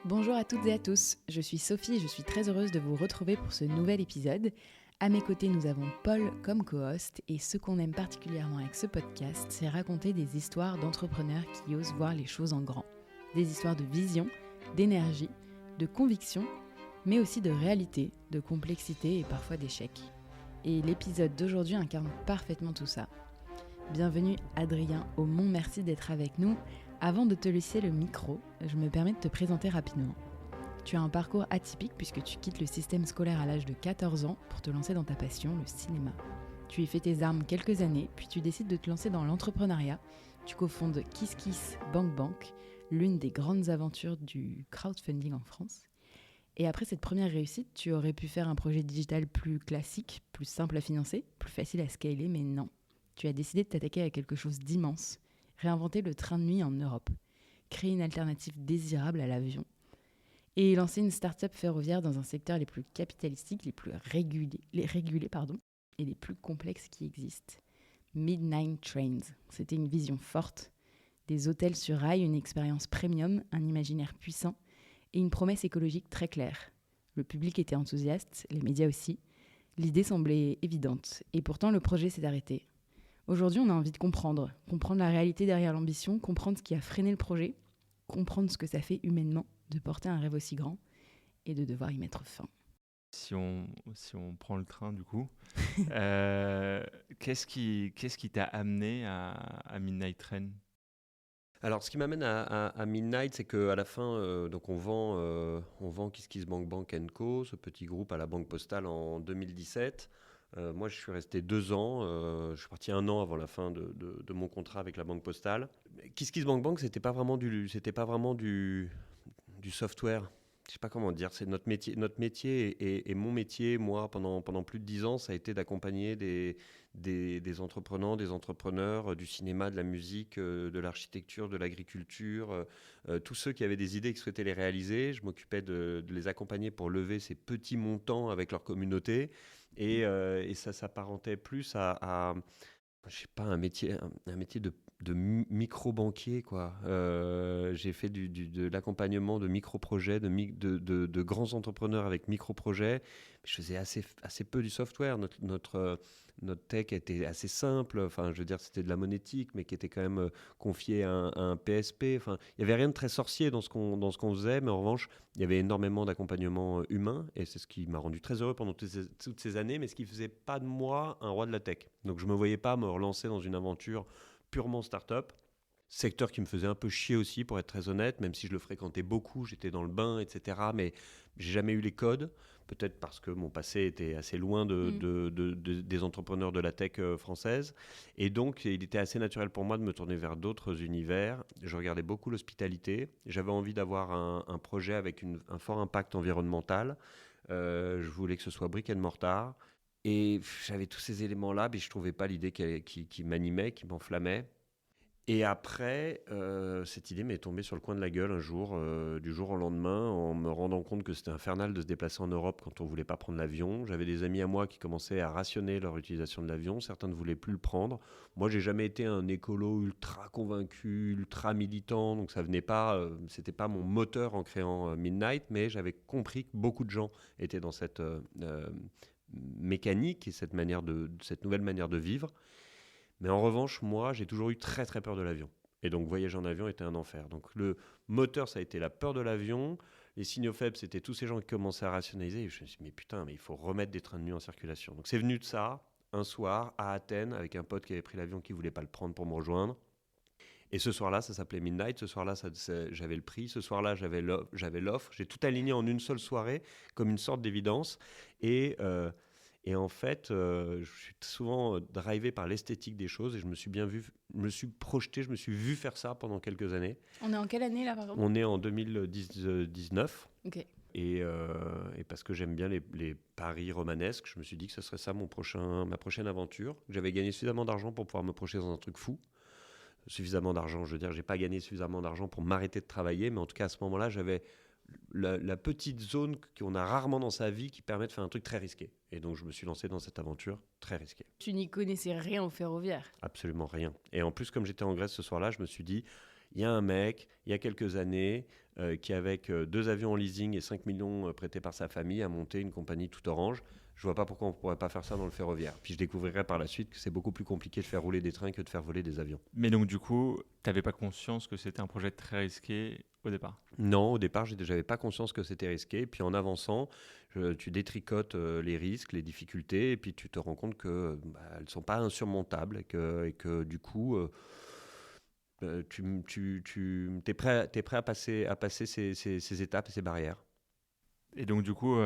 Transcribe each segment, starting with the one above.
Bonjour à toutes et à tous, je suis Sophie et je suis très heureuse de vous retrouver pour ce nouvel épisode. À mes côtés, nous avons Paul comme co-host et ce qu'on aime particulièrement avec ce podcast, c'est raconter des histoires d'entrepreneurs qui osent voir les choses en grand. Des histoires de vision, d'énergie, de conviction, mais aussi de réalité, de complexité et parfois d'échec. Et l'épisode d'aujourd'hui incarne parfaitement tout ça. Bienvenue Adrien Aumont, merci d'être avec nous. Avant de te laisser le micro, je me permets de te présenter rapidement. Tu as un parcours atypique puisque tu quittes le système scolaire à l'âge de 14 ans pour te lancer dans ta passion, le cinéma. Tu y fais tes armes quelques années, puis tu décides de te lancer dans l'entrepreneuriat. Tu cofondes KissKissBankBank, l'une des grandes aventures du crowdfunding en France. Et après cette première réussite, tu aurais pu faire un projet digital plus classique, plus simple à financer, plus facile à scaler, mais non. Tu as décidé de t'attaquer à quelque chose d'immense, réinventer le train de nuit en Europe, créer une alternative désirable à l'avion et lancer une start-up ferroviaire dans un secteur les plus capitalistiques, les plus régulés et les plus complexes qui existent. Midnight Trains, c'était une vision forte, des hôtels sur rail, une expérience premium, un imaginaire puissant et une promesse écologique très claire. Le public était enthousiaste, les médias aussi. L'idée semblait évidente et pourtant le projet s'est arrêté. Aujourd'hui, on a envie de comprendre la réalité derrière l'ambition, comprendre ce qui a freiné le projet, comprendre ce que ça fait humainement de porter un rêve aussi grand et de devoir y mettre fin. Si on prend le train, du coup, qu'est-ce qui t'a amené à Midnight Train ? Alors, ce qui m'amène à Midnight, c'est qu'à la fin, donc on vend KissKissBankBank & Co, ce petit groupe à la Banque Postale en 2017. Moi, je suis resté 2 ans. Je suis parti 1 an avant la fin de mon contrat avec la Banque Postale. KissKissBankBank, c'était pas vraiment du software. Je sais pas comment dire. C'est notre métier et mon métier. Moi, pendant plus de 10 ans, ça a été d'accompagner des entrepreneurs, des entrepreneurs du cinéma, de la musique, de l'architecture, de l'agriculture, tous ceux qui avaient des idées et qui souhaitaient les réaliser. Je m'occupais de les accompagner pour lever ces petits montants avec leur communauté. Et ça s'apparentait plus à je sais pas, un métier de micro-banquier, quoi. J'ai fait de l'accompagnement de micro-projets, de grands entrepreneurs avec micro-projets. Je faisais assez peu du software. Notre tech était assez simple. Enfin, je veux dire, c'était de la monétique, mais qui était quand même confiée à un PSP. Enfin, il n'y avait rien de très sorcier dans ce qu'on faisait, mais en revanche, il y avait énormément d'accompagnement humain, et c'est ce qui m'a rendu très heureux pendant toutes ces années, mais ce qui ne faisait pas de moi un roi de la tech. Donc je ne me voyais pas me relancer dans une aventure purement start-up. Secteur qui me faisait un peu chier aussi, pour être très honnête, même si je le fréquentais beaucoup, j'étais dans le bain, etc. Mais j'ai jamais eu les codes, peut-être parce que mon passé était assez loin des entrepreneurs de la tech française. Et donc, il était assez naturel pour moi de me tourner vers d'autres univers. Je regardais beaucoup l'hospitalité. J'avais envie d'avoir un projet avec un fort impact environnemental. Je voulais que ce soit brick and mortar. Et j'avais tous ces éléments-là, mais je ne trouvais pas l'idée qui m'animait, qui m'enflammait. Et après, cette idée m'est tombée sur le coin de la gueule un jour, du jour au lendemain, en me rendant compte que c'était infernal de se déplacer en Europe quand on ne voulait pas prendre l'avion. J'avais des amis à moi qui commençaient à rationner leur utilisation de l'avion. Certains ne voulaient plus le prendre. Moi, j'ai jamais été un écolo ultra convaincu, ultra militant, donc ça venait pas, c'était pas mon moteur en créant Midnight, mais j'avais compris que beaucoup de gens étaient dans cette mécanique et cette nouvelle manière de vivre. Mais en revanche, moi, j'ai toujours eu très très peur de l'avion. Et donc voyager en avion était un enfer. Donc le moteur, ça a été la peur de l'avion. Les signaux faibles, c'était tous ces gens qui commençaient à rationaliser. Et je me suis dit, mais putain, mais il faut remettre des trains de nuit en circulation. Donc c'est venu de ça, un soir, à Athènes, avec un pote qui avait pris l'avion qui ne voulait pas le prendre pour me rejoindre. Et ce soir-là, ça s'appelait Midnight. Ce soir-là, j'avais le prix. Ce soir-là, j'avais l'offre. J'ai tout aligné en une seule soirée, comme une sorte d'évidence. Et en fait, je suis souvent drivé par l'esthétique des choses et je me suis projeté, je me suis vu faire ça pendant quelques années. On est en quelle année là, par exemple ? On est en 2019. Ok. Et parce que j'aime bien les paris romanesques, je me suis dit que ce serait ça ma prochaine aventure. J'avais gagné suffisamment d'argent pour pouvoir me projeter dans un truc fou. Suffisamment d'argent, je veux dire, j'ai pas gagné suffisamment d'argent pour m'arrêter de travailler, mais en tout cas à ce moment-là, j'avais la petite zone qu'on a rarement dans sa vie qui permet de faire un truc très risqué. Et donc je me suis lancé dans cette aventure très risquée. Tu n'y connaissais rien au ferroviaire ? Absolument rien. Et en plus, comme j'étais en Grèce ce soir-là, je me suis dit, Il y a un mec, il y a quelques années, qui avec 2 avions en leasing et 5 millions prêtés par sa famille, a monté une compagnie tout orange. Je vois pas pourquoi on pourrait pas faire ça dans le ferroviaire. Puis je découvrirai par la suite que c'est beaucoup plus compliqué de faire rouler des trains que de faire voler des avions. Mais donc, du coup, tu n'avais pas conscience que c'était un projet très risqué au départ? Non, au départ, j'avais pas conscience que c'était risqué. Puis en avançant, tu détricotes les risques, les difficultés, et puis tu te rends compte que elles sont pas insurmontables et que du coup, t'es prêt à passer ces étapes et ces barrières. Et donc, du coup,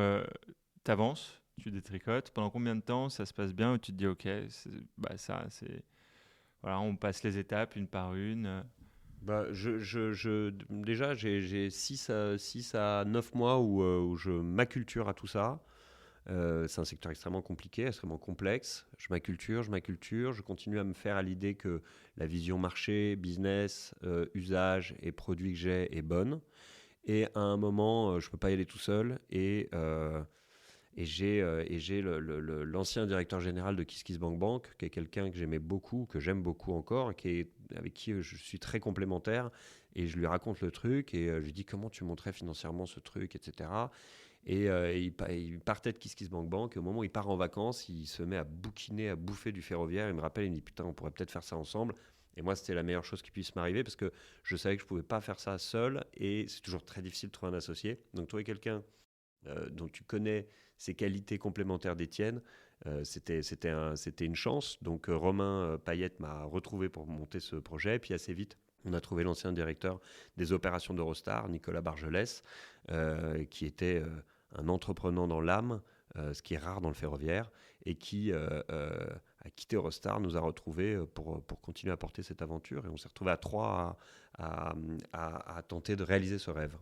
tu avances, tu détricotes. Pendant combien de temps ça se passe bien où tu te dis, OK, voilà, on passe les étapes une par une. Déjà, j'ai 6 à 9 mois où je m'acculture à tout ça. C'est un secteur extrêmement compliqué, extrêmement complexe. Je m'acculture, je continue à me faire à l'idée que la vision marché, business, usage et produit que j'ai est bonne. Et à un moment, je ne peux pas y aller tout seul. Et j'ai l'ancien directeur général de KissKissBankBank, qui est quelqu'un que j'aimais beaucoup, que j'aime beaucoup encore, avec qui je suis très complémentaire. Et je lui raconte le truc et je lui dis comment tu monterais financièrement ce truc, etc. Et il partait de KissKissBankBank. Et au moment où il part en vacances, il se met à bouquiner, à bouffer du ferroviaire. Il me rappelle, il me dit putain, on pourrait peut-être faire ça ensemble. Et moi, c'était la meilleure chose qui puisse m'arriver parce que je savais que je ne pouvais pas faire ça seul. Et c'est toujours très difficile de trouver un associé. Donc, trouver quelqu'un dont tu connais ses qualités complémentaires des tiennes, c'était une chance. Donc Romain Payette m'a retrouvé pour monter ce projet. Et puis assez vite, on a trouvé l'ancien directeur des opérations d'Eurostar, Nicolas Bargelès, qui était un entrepreneur dans l'âme, ce qui est rare dans le ferroviaire, et qui a quitté Eurostar, nous a retrouvés pour continuer à porter cette aventure. Et on s'est retrouvés à 3 à tenter de réaliser ce rêve.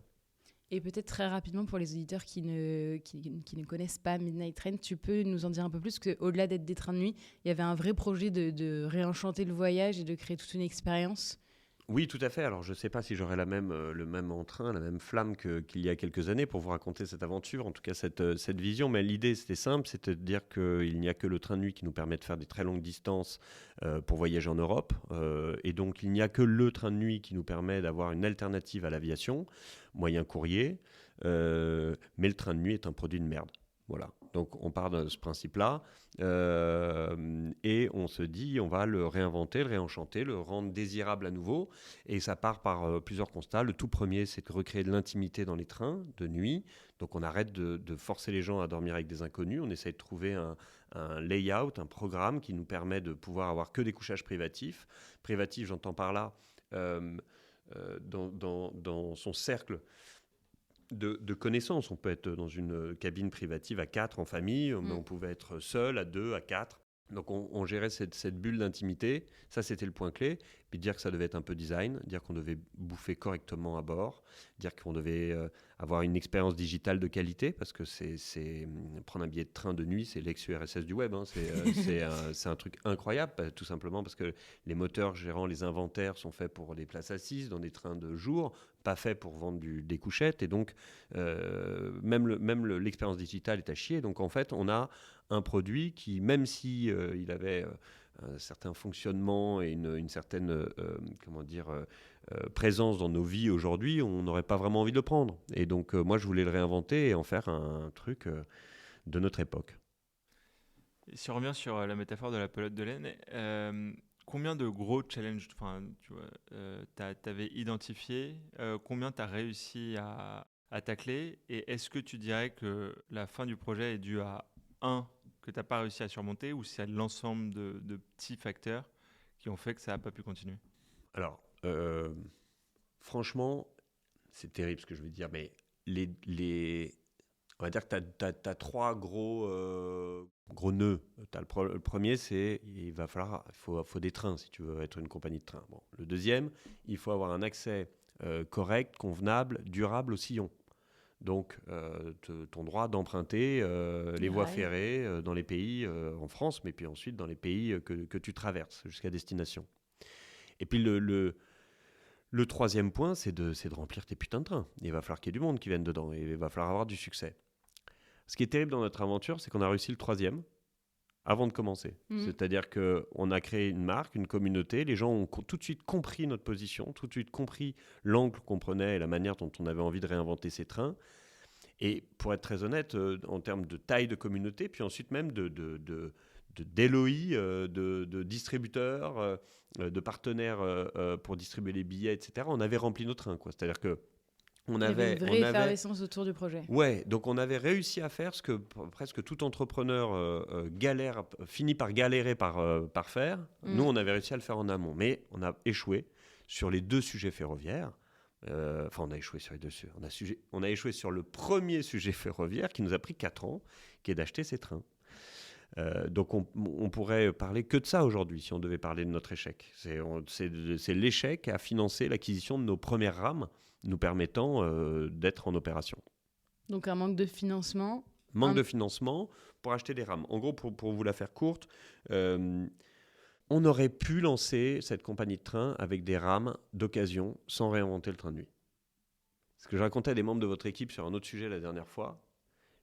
Et peut-être très rapidement pour les auditeurs qui ne connaissent pas Midnight Train, tu peux nous en dire un peu plus, parce qu'au-delà d'être des trains de nuit, il y avait un vrai projet de réenchanter le voyage et de créer toute une expérience. Oui, tout à fait. Alors, je ne sais pas si j'aurai le même entrain, la même flamme qu'il y a quelques années pour vous raconter cette aventure, en tout cas cette vision. Mais l'idée, c'était simple, c'était de dire qu'il n'y a que le train de nuit qui nous permet de faire des très longues distances pour voyager en Europe. Et donc, il n'y a que le train de nuit qui nous permet d'avoir une alternative à l'aviation, moyen courrier. Mais le train de nuit est un produit de merde. Voilà. Donc, on part de ce principe-là et on se dit, on va le réinventer, le réenchanter, le rendre désirable à nouveau. Et ça part par plusieurs constats. Le tout premier, c'est de recréer de l'intimité dans les trains de nuit. Donc, on arrête de forcer les gens à dormir avec des inconnus. On essaie de trouver un layout, un programme qui nous permet de pouvoir avoir que des couchages privatifs. Privatifs, j'entends par là, dans son cercle de connaissances. On peut être dans une cabine privative à 4 en famille, mais on pouvait être seul, à 2, à 4. Donc on gérait cette bulle d'intimité. Ça, c'était le point clé. Puis dire que ça devait être un peu design, dire qu'on devait bouffer correctement à bord, dire qu'on devait avoir une expérience digitale de qualité, parce que c'est prendre un billet de train de nuit, c'est l'ex-URSS du web. Hein. C'est un truc incroyable, tout simplement parce que les moteurs gérant les inventaires sont faits pour des places assises dans des trains de jour, pas faits pour vendre des couchettes. Et donc, même l'expérience digitale est à chier. Donc, en fait, on a un produit qui, même si il avait un certain fonctionnement et une certaine présence dans nos vies aujourd'hui, on n'aurait pas vraiment envie de le prendre. Et donc, moi, je voulais le réinventer et en faire un truc de notre époque. Et si on revient sur la métaphore de la pelote de laine, combien de gros challenges tu avais identifié, combien tu as réussi à tacler, et est-ce que tu dirais que la fin du projet est due à que tu n'as pas réussi à surmonter, ou c'est l'ensemble de petits facteurs qui ont fait que ça n'a pas pu continuer? Alors, franchement, c'est terrible ce que je vais dire, mais on va dire que tu as 3 gros nœuds. Le premier, c'est il faut des trains si tu veux être une compagnie de train. Bon. Le deuxième, il faut avoir un accès correct, convenable, durable au sillon. Donc, ton droit d'emprunter les voies ferrées dans les pays, en France, mais puis ensuite dans les pays que tu traverses jusqu'à destination. Et puis, le troisième point, c'est de remplir tes putains de trains. Il va falloir qu'il y ait du monde qui vienne dedans et il va falloir avoir du succès. Ce qui est terrible dans notre aventure, c'est qu'on a réussi le troisième avant de commencer. C'est-à-dire qu'on a créé une marque, une communauté, les gens ont tout de suite compris notre position, tout de suite compris l'angle qu'on prenait et la manière dont on avait envie de réinventer ces trains. Et pour être très honnête, en termes de taille de communauté, puis ensuite même de d'LOI, de distributeurs, de partenaires pour distribuer les billets, etc., on avait rempli nos trains, quoi. C'est-à-dire que il y avait une vraie effervescence autour du projet. Ouais, donc on avait réussi à faire ce que presque tout entrepreneur finit par galérer par faire. Nous, on avait réussi à le faire en amont, mais on a échoué sur les 2 sujets ferroviaires. On a échoué sur les 2 sujets. On a échoué sur le premier sujet ferroviaire qui nous a pris 4 ans, qui est d'acheter ces trains. Donc on pourrait parler que de ça aujourd'hui si on devait parler de notre échec. C'est l'échec à financer l'acquisition de nos premières rames nous permettant d'être en opération. Donc un manque de financement. De financement pour acheter des rames. En gros, pour vous la faire courte, on aurait pu lancer cette compagnie de train avec des rames d'occasion sans réinventer le train de nuit. Ce que je racontais à des membres de votre équipe sur un autre sujet la dernière fois,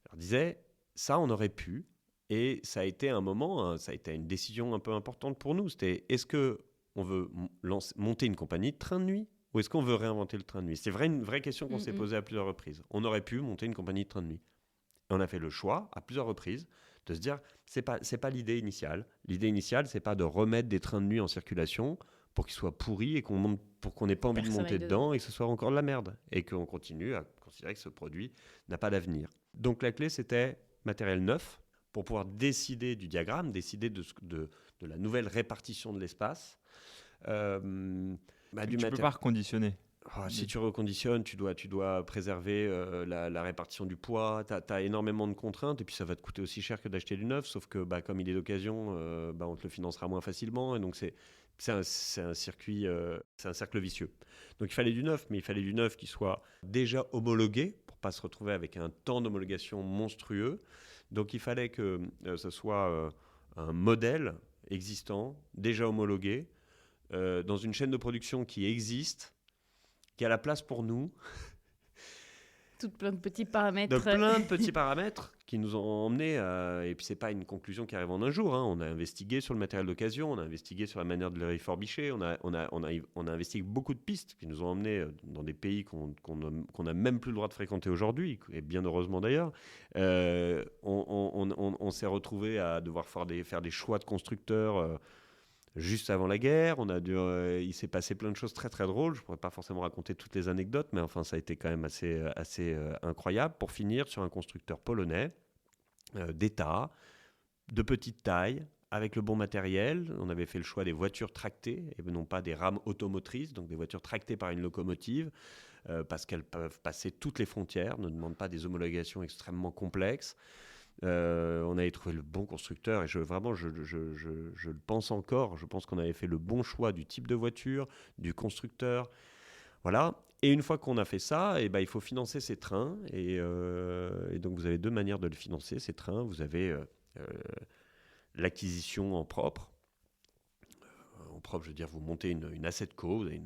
je leur disais, ça on aurait pu, et ça a été un moment, ça a été une décision un peu importante pour nous. C'était, est-ce qu'on veut monter une compagnie de train de nuit ou est-ce qu'on veut réinventer le train de nuit ? C'est une vraie question qu'on s'est posée à plusieurs reprises. On aurait pu monter une compagnie de train de nuit. Et on a fait le choix, à plusieurs reprises, de se dire, c'est pas l'idée initiale. L'idée initiale, c'est pas de remettre des trains de nuit en circulation pour qu'ils soient pourris et pour qu'on n'ait pas envie de monter dedans et que ce soit encore de la merde. Et qu'on continue à considérer que ce produit n'a pas d'avenir. Donc la clé, c'était matériel neuf pour pouvoir décider du diagramme, décider de la nouvelle répartition de l'espace. Tu ne peux pas reconditionner. Si tu reconditionnes, tu dois préserver la répartition du poids. Tu as énormément de contraintes et puis ça va te coûter aussi cher que d'acheter du neuf, sauf que comme il est d'occasion, on te le financera moins facilement. Et donc c'est un circuit, c'est un cercle vicieux. Donc il fallait du neuf, mais il fallait du neuf qui soit déjà homologué pour ne pas se retrouver avec un temps d'homologation monstrueux. Donc il fallait que ce soit un modèle existant, déjà homologué, dans une chaîne de production qui existe, qui a la place pour nous. Plein de petits paramètres. Plein de petits paramètres qui nous ont emmenés et puis c'est pas une conclusion qui arrive en un jour. On a investigué sur le matériel d'occasion, on a investigué sur la manière de le réforbicher, on a investigué beaucoup de pistes qui nous ont emmenés dans des pays qu'on n'a même plus le droit de fréquenter aujourd'hui, et bien heureusement d'ailleurs. On s'est retrouvé à devoir faire des choix de constructeurs juste avant la guerre. Il s'est passé plein de choses très très drôles. Je ne pourrais pas forcément raconter toutes les anecdotes, mais enfin ça a été quand même assez incroyable pour finir sur un constructeur polonais d'État, de petite taille, avec le bon matériel. On avait fait le choix des voitures tractées et non pas des rames automotrices, donc des voitures tractées par une locomotive, parce qu'elles peuvent passer toutes les frontières, ne demandent pas des homologations extrêmement complexes. On avait trouvé le bon constructeur et je le pense encore. Je pense qu'on avait fait le bon choix du type de voiture, du constructeur. Voilà. Et une fois qu'on a fait ça, il faut financer ces trains. Et donc, vous avez 2 manières de le financer, ces trains. Vous avez l'acquisition en propre. En propre, je veux dire, vous montez une asset co, vous avez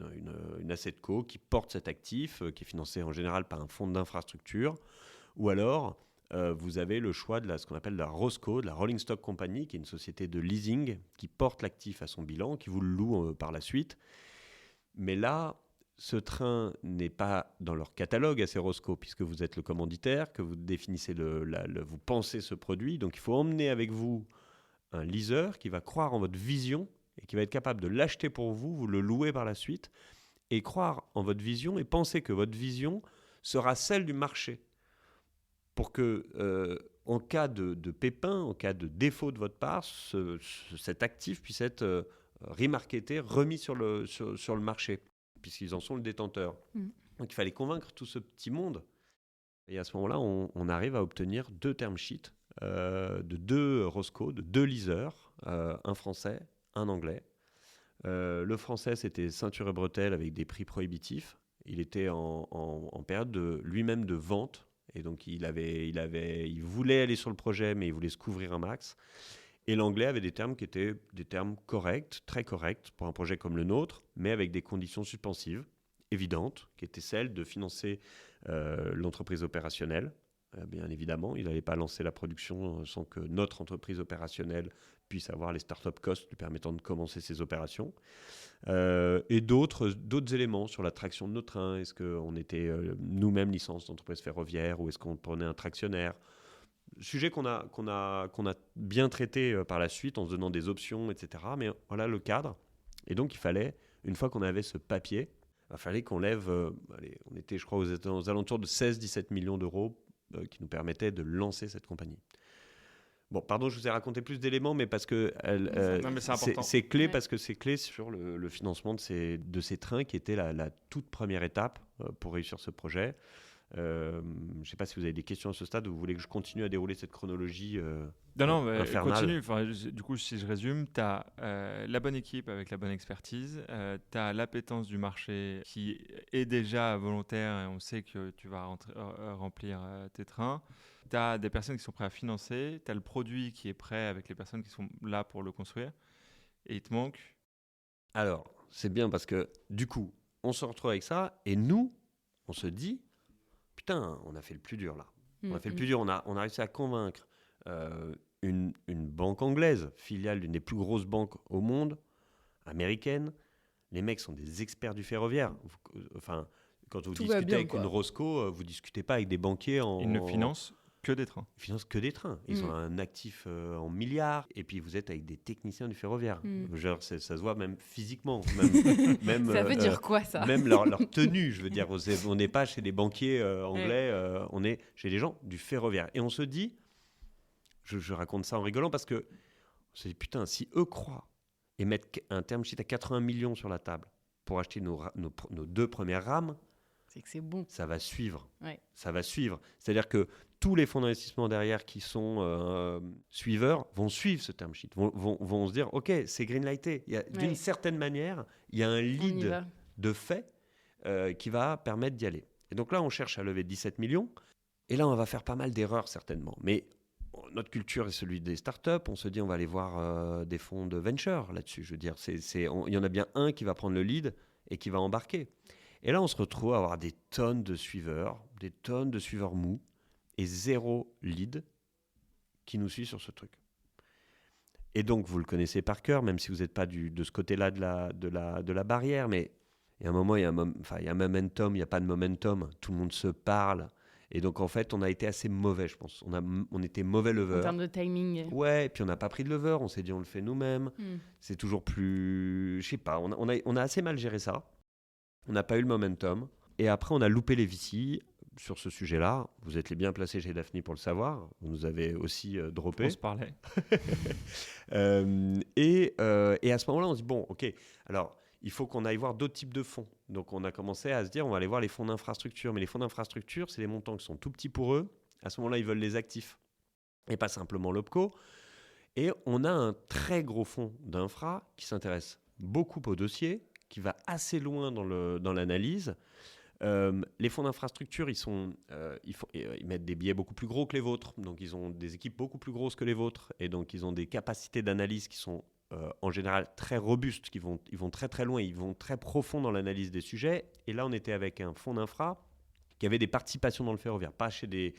une asset co qui porte cet actif, qui est financé en général par un fonds d'infrastructure. Ou alors, vous avez le choix de ce qu'on appelle la ROSCO, de la Rolling Stock Company, qui est une société de leasing qui porte l'actif à son bilan, qui vous le loue par la suite. Mais là, ce train n'est pas dans leur catalogue à ces ROSCO, puisque vous êtes le commanditaire, que vous définissez vous pensez ce produit. Donc il faut emmener avec vous un leaser qui va croire en votre vision et qui va être capable de l'acheter pour vous, vous le louer par la suite, et croire en votre vision et penser que votre vision sera celle du marché. Pour que, en cas de pépin, en cas de défaut de votre part, cet actif puisse être remarketé, remis sur le marché, puisqu'ils en sont le détenteur. Donc il fallait convaincre tout ce petit monde. Et à ce moment-là, on arrive à obtenir 2 term sheets de 2 ROSCO, de 2 leasers, un français, un anglais. Le français, c'était ceinture et bretelles avec des prix prohibitifs. Il était en période lui-même de vente. Et donc, il voulait aller sur le projet, mais il voulait se couvrir un max. Et l'anglais avait des termes qui étaient des termes corrects, très corrects pour un projet comme le nôtre, mais avec des conditions suspensives évidentes, qui étaient celles de financer l'entreprise opérationnelle, bien évidemment. Il n'allait pas lancer la production sans que notre entreprise opérationnelle puisse avoir les start-up costs lui permettant de commencer ses opérations. Et d'autres éléments sur la traction de nos trains. Est-ce qu'on était nous-mêmes licence d'entreprise ferroviaire ou est-ce qu'on prenait un tractionnaire ? Sujet qu'on a bien traité par la suite en se donnant des options, etc. Mais voilà le cadre. Et donc, il fallait, une fois qu'on avait ce papier, il fallait qu'on lève, on était, je crois, aux alentours de 16-17 millions d'euros qui nous permettaient de lancer cette compagnie. Bon, pardon, je vous ai raconté plus d'éléments, mais parce que Non, mais c'est important. c'est clé, parce que c'est clé sur le financement de ces trains qui était la toute première étape pour réussir ce projet. Je ne sais pas si vous avez des questions à ce stade ou vous voulez que je continue à dérouler cette chronologie Non, mais infernale. continue. Enfin, du coup, si je résume, tu as la bonne équipe avec la bonne expertise, tu as l'appétence du marché qui est déjà volontaire et on sait que tu vas remplir tes trains. Tu as des personnes qui sont prêtes à financer, tu as le produit qui est prêt avec les personnes qui sont là pour le construire et il te manque. Alors, c'est bien parce que du coup, on se retrouve avec ça et nous, on se dit, putain, on a fait le plus dur là. On a fait le plus dur, on a réussi à convaincre une banque anglaise, filiale d'une des plus grosses banques au monde, américaine. Les mecs sont des experts du ferroviaire. Enfin, quand vous discutez bien, avec quoi. une Roscoe, vous discutez pas avec des banquiers Ils ne financent que des trains. Ils financent que des trains. Ils ont un actif en milliards. Et puis, vous êtes avec des techniciens du ferroviaire. Genre, ça se voit même physiquement. Même, Ça veut dire quoi, ça ? Même leur tenue, je veux dire. On n'est pas chez des banquiers anglais. On est chez des gens du ferroviaire. Et on se dit, je raconte ça en rigolant parce que on se dit, putain, si eux croient et mettent un term sheet à 80 millions sur la table pour acheter nos 2 premières rames, c'est que c'est bon. ça va suivre. Ouais. Ça va suivre. C'est-à-dire que tous les fonds d'investissement derrière qui sont suiveurs vont suivre ce term sheet, vont se dire, OK, c'est greenlighté. D'une certaine manière, il y a un lead de fait qui va permettre d'y aller. Et donc là, on cherche à lever 17 millions. Et là, on va faire pas mal d'erreurs, certainement. Mais notre culture est celui des startups. On se dit, on va aller voir des fonds de venture là-dessus. Je veux dire, il y en a bien un qui va prendre le lead et qui va embarquer. Et là, on se retrouve à avoir des tonnes de suiveurs mous et 0 lead qui nous suit sur ce truc. Et donc, vous le connaissez par cœur, même si vous n'êtes pas de ce côté-là de la barrière, mais il y a un moment, il y a un momentum, il n'y a pas de momentum, tout le monde se parle. Et donc, en fait, on a été assez mauvais, je pense. On était mauvais lever. En termes de timing. Ouais, et puis on n'a pas pris de lever, on s'est dit on le fait nous-mêmes. C'est toujours plus... Je sais pas, on a assez mal géré ça. On n'a pas eu le momentum. Et après, on a loupé les VC sur ce sujet-là. Vous êtes les bien placés chez Daphne pour le savoir. Vous nous avez aussi droppé. On se parlait. Et à ce moment-là, on se dit, bon, OK, alors il faut qu'on aille voir d'autres types de fonds. Donc, on a commencé à se dire, on va aller voir les fonds d'infrastructure. Mais les fonds d'infrastructure, c'est des montants qui sont tout petits pour eux. À ce moment-là, ils veulent les actifs et pas simplement l'OPCO. Et on a un très gros fonds d'infra qui s'intéresse beaucoup au dossier, qui va assez loin dans l'analyse. Les fonds d'infrastructure, ils mettent des billets beaucoup plus gros que les vôtres. Donc, ils ont des équipes beaucoup plus grosses que les vôtres. Et donc, ils ont des capacités d'analyse qui sont en général très robustes. Ils vont très, très loin. Ils vont très profond dans l'analyse des sujets. Et là, on était avec un fonds d'infra qui avait des participations dans le ferroviaire. Pas chez des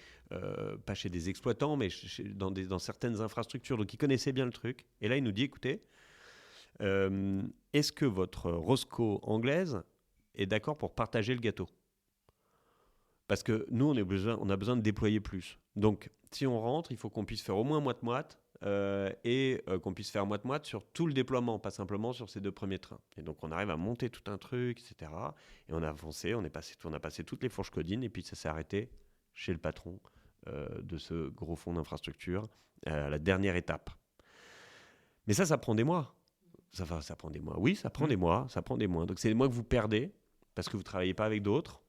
exploitants, mais dans certaines infrastructures. Donc, ils connaissaient bien le truc. Et là, il nous dit, écoutez, est-ce que votre Roscoe anglaise est d'accord pour partager le gâteau ? Parce que nous, on a besoin de déployer plus. Donc, si on rentre, il faut qu'on puisse faire au moins moite-moite et qu'on puisse faire moite-moite sur tout le déploiement, pas simplement sur ces 2 premiers trains. Et donc, on arrive à monter tout un truc, etc. Et on a avancé, on a passé toutes les fourches codines et puis ça s'est arrêté chez le patron de ce gros fonds d'infrastructure à la dernière étape. Mais ça prend des mois. Ça prend des mois. Oui, ça prend des mois. Donc, c'est des mois que vous perdez parce que vous ne travaillez pas avec d'autres.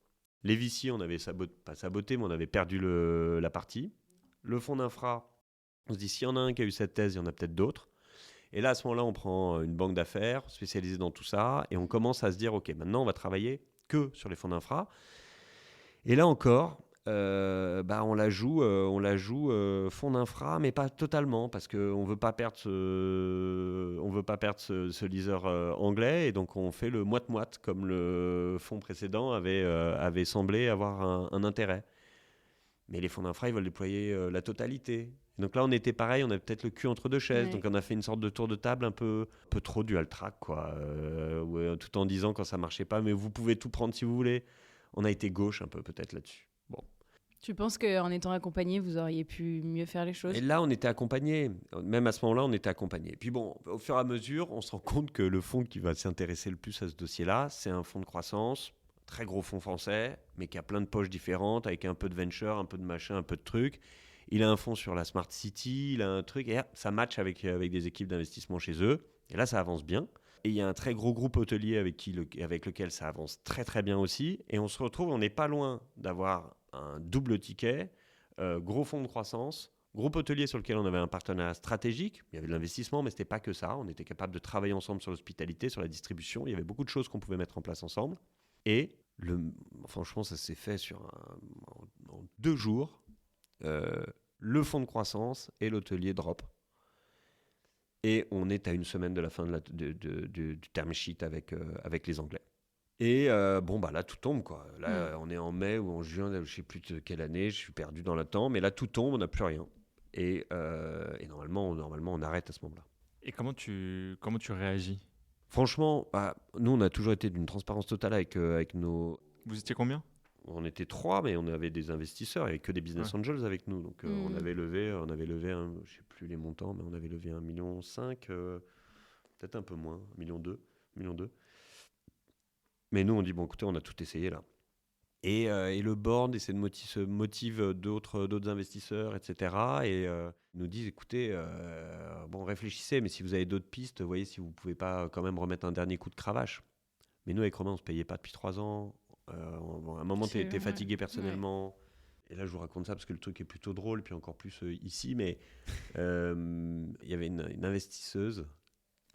Les VC, on avait pas saboté, mais on avait perdu la partie. Le fonds d'infra, on se dit, s'il y en a un qui a eu cette thèse, il y en a peut-être d'autres. Et là, à ce moment-là, on prend une banque d'affaires spécialisée dans tout ça et on commence à se dire, OK, maintenant, on va travailler que sur les fonds d'infra. Et là encore... on la joue fonds d'infra, mais pas totalement parce qu'on veut pas perdre ce leaser anglais et donc on fait le moite-moite comme le fonds précédent avait semblé avoir un intérêt. Mais les fonds d'infra, ils veulent déployer la totalité. Donc là, on était pareil, on avait peut-être le cul entre deux chaises. Ouais. Donc on a fait une sorte de tour de table un peu trop dual track, quoi. Tout en disant quand ça marchait pas, mais vous pouvez tout prendre si vous voulez. On a été gauche un peu peut-être là-dessus. Bon. Tu penses qu'en étant accompagné, vous auriez pu mieux faire les choses? Et là, on était accompagnés. Même à ce moment-là, on était accompagnés. Puis bon, au fur et à mesure, on se rend compte que le fonds qui va s'intéresser le plus à ce dossier-là, c'est un fonds de croissance, très gros fonds français, mais qui a plein de poches différentes, avec un peu de venture, un peu de machin, un peu de trucs. Il a un fonds sur la Smart City, il a un truc, et ça match avec des équipes d'investissement chez eux. Et là, ça avance bien. Et il y a un très gros groupe hôtelier avec lequel ça avance très très bien aussi. Et on se retrouve, on n'est pas loin d'avoir un double ticket, gros fonds de croissance, groupe hôtelier sur lequel on avait un partenariat stratégique. Il y avait de l'investissement, mais ce n'était pas que ça. On était capable de travailler ensemble sur l'hospitalité, sur la distribution. Il y avait beaucoup de choses qu'on pouvait mettre en place ensemble. Et franchement, ça s'est fait en 2 jours. Le fonds de croissance et l'hôtelier drop. Et on est à une semaine de la fin du term sheet avec les Anglais. Et là, tout tombe, quoi. Là, on est en mai ou en juin, je ne sais plus de quelle année, je suis perdu dans le temps, mais là, tout tombe, on n'a plus rien. Et normalement, on arrête à ce moment-là. Et comment tu réagis? Franchement, nous, on a toujours été d'une transparence totale avec nos... Vous étiez combien? On était 3, mais on avait des investisseurs, il n'y avait que des business angels avec nous. Donc on avait levé, je ne sais plus les montants, mais on avait levé 1,5 million, peut-être un peu moins, 1,2 million. Mais nous, on dit, bon, écoutez, on a tout essayé là. Et le board se motive d'autres investisseurs, etc. Et nous disent, écoutez, réfléchissez, mais si vous avez d'autres pistes, voyez si vous ne pouvez pas quand même remettre un dernier coup de cravache. Mais nous, avec Romain, on ne se payait pas depuis 3 ans. À un moment, tu étais fatigué personnellement. Ouais. Et là, je vous raconte ça parce que le truc est plutôt drôle, puis encore plus ici. Mais il y avait une investisseuse.